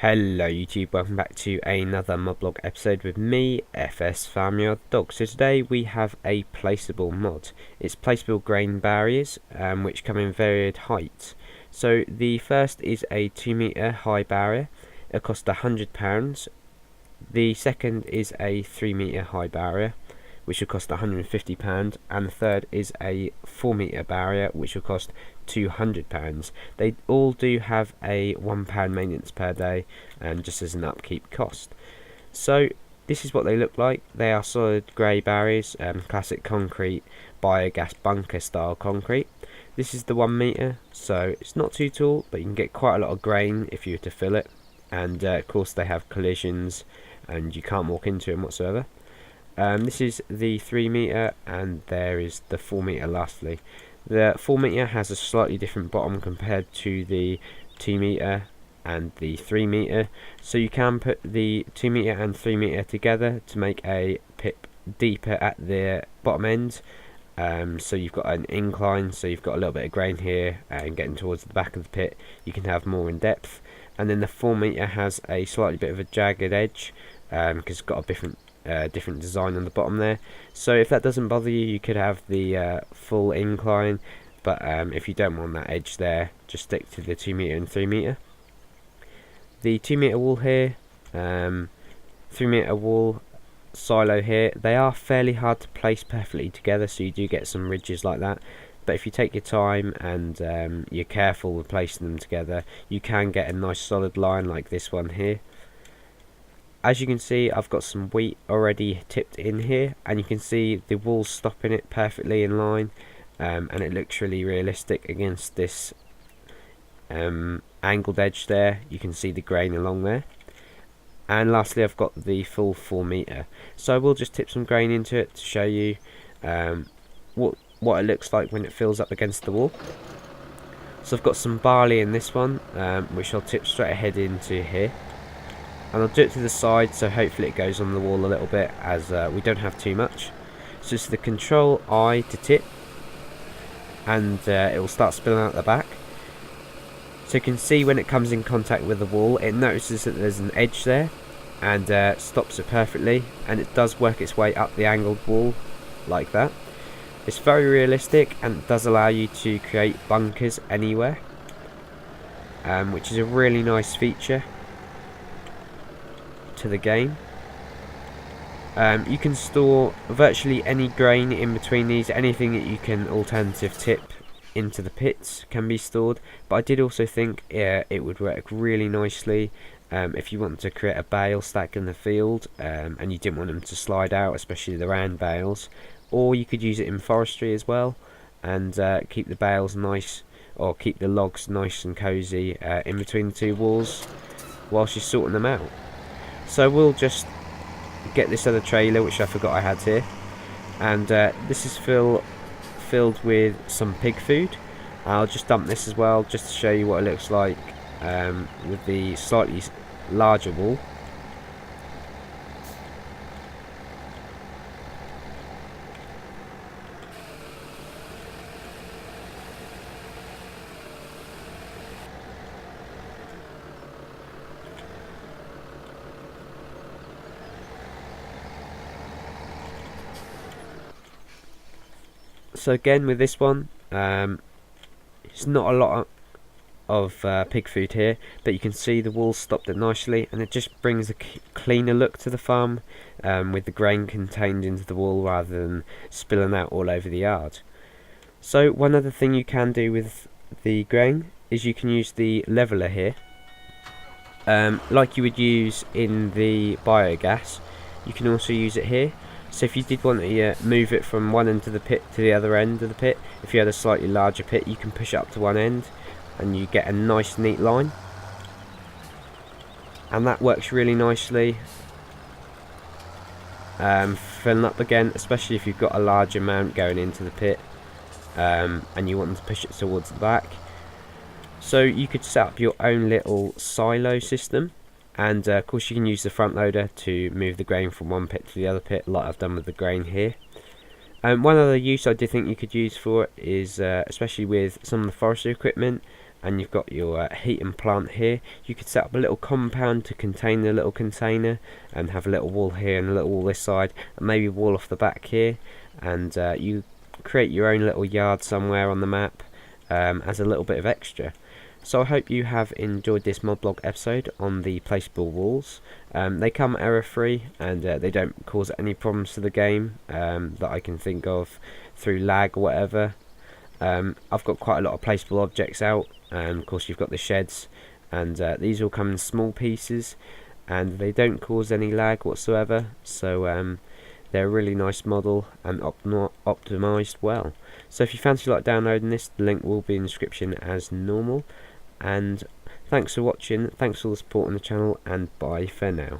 Hello YouTube, welcome back to another Moblog episode with me, FS Farmyard another Moblog episode with me, FS Farmyard Dog. So today we have a placeable mod. It's placeable grain barriers, which come in varied heights. So the first is a 2 meter high barrier. It costs £100. The second is a 3 meter high barrier, which will cost £150, and the third is a 4 meter barrier, which will cost £200. They all do have a £1 maintenance per day, and just as an upkeep cost. So this is what they look like. They are solid grey barriers, classic concrete, biogas bunker style concrete. This is the 1 meter, so it's not too tall, but you can get quite a lot of grain if you were to fill it. And of course they have collisions, and you can't walk into them whatsoever. This is the 3 meter, and there is the 4 meter lastly. The 4 meter has a slightly different bottom compared to the 2 meter and the 3 meter, so you can put the 2 meter and 3 meter together to make a pit deeper at the bottom end. So you've got an incline, so you've got a little bit of grain here, and getting towards the back of the pit you can have more in depth. And then the 4 meter has a slightly bit of a jagged edge, because it's got a different design on the bottom there. So if that doesn't bother you, you could have the full incline, but if you don't want that edge there, just stick to the 2 meter and 3 meter. The 2 meter wall here, 3 meter wall silo here, they are fairly hard to place perfectly together, so you do get some ridges like that. But if you take your time and you're careful with placing them together, you can get a nice solid line like this one here. As you can see, I've got some wheat already tipped in here, and you can see the walls stopping it perfectly in line, and it looks really realistic against this angled edge there. You can see the grain along there. And lastly, I've got the full 4 meter, so I will just tip some grain into it to show you what it looks like when it fills up against the wall. So I've got some barley in this one, which I'll tip straight ahead into here. And I'll do it to the side, so hopefully it goes on the wall a little bit, as we don't have too much. So it's the control I to tip, and it will start spilling out the back. So you can see when it comes in contact with the wall, it notices that there's an edge there, and stops it perfectly, and it does work its way up the angled wall like that. It's very realistic, and it does allow you to create bunkers anywhere, which is a really nice feature to the game. You can store virtually any grain in between these. Anything that you can alternative tip into the pits can be stored, but I did also think it would work really nicely if you want to create a bale stack in the field, and you didn't want them to slide out, especially the round bales. Or you could use it in forestry as well, and keep the bales nice, or keep the logs nice and cozy in between the two walls whilst you're sorting them out. So we'll just get this other trailer, which I forgot I had here, and this is filled with some pig food. I'll just dump this as well, just to show you what it looks like with the slightly larger wall. So again with this one, it's not a lot of pig food here, but you can see the walls stopped it nicely, and it just brings a cleaner look to the farm, with the grain contained into the wall rather than spilling out all over the yard. So one other thing you can do with the grain is you can use the leveler here, like you would use in the biogas. You can also use it here. So if you did want to move it from one end of the pit to the other end of the pit, if you had a slightly larger pit, you can push it up to one end and you get a nice neat line, and that works really nicely. Filling up again, especially if you've got a large amount going into the pit, and you want to push it towards the back. So you could set up your own little silo system. And of course you can use the front loader to move the grain from one pit to the other pit, like I've done with the grain here. One other use I did think you could use for it is, especially with some of the forestry equipment, and you've got your heat and plant here. You could set up a little compound to contain the little container and have a little wall here and a little wall this side, and maybe a wall off the back here, and you create your own little yard somewhere on the map as a little bit of extra. So I hope you have enjoyed this Modblog episode on the placeable walls. They come error free, and they don't cause any problems to the game that I can think of through lag or whatever. I've got quite a lot of placeable objects out, and of course you've got the sheds, and these all come in small pieces and they don't cause any lag whatsoever, so they're a really nice model and optimised well. So if you fancy downloading this, the link will be in the description as normal. And thanks for watching, thanks for all the support on the channel, and bye for now.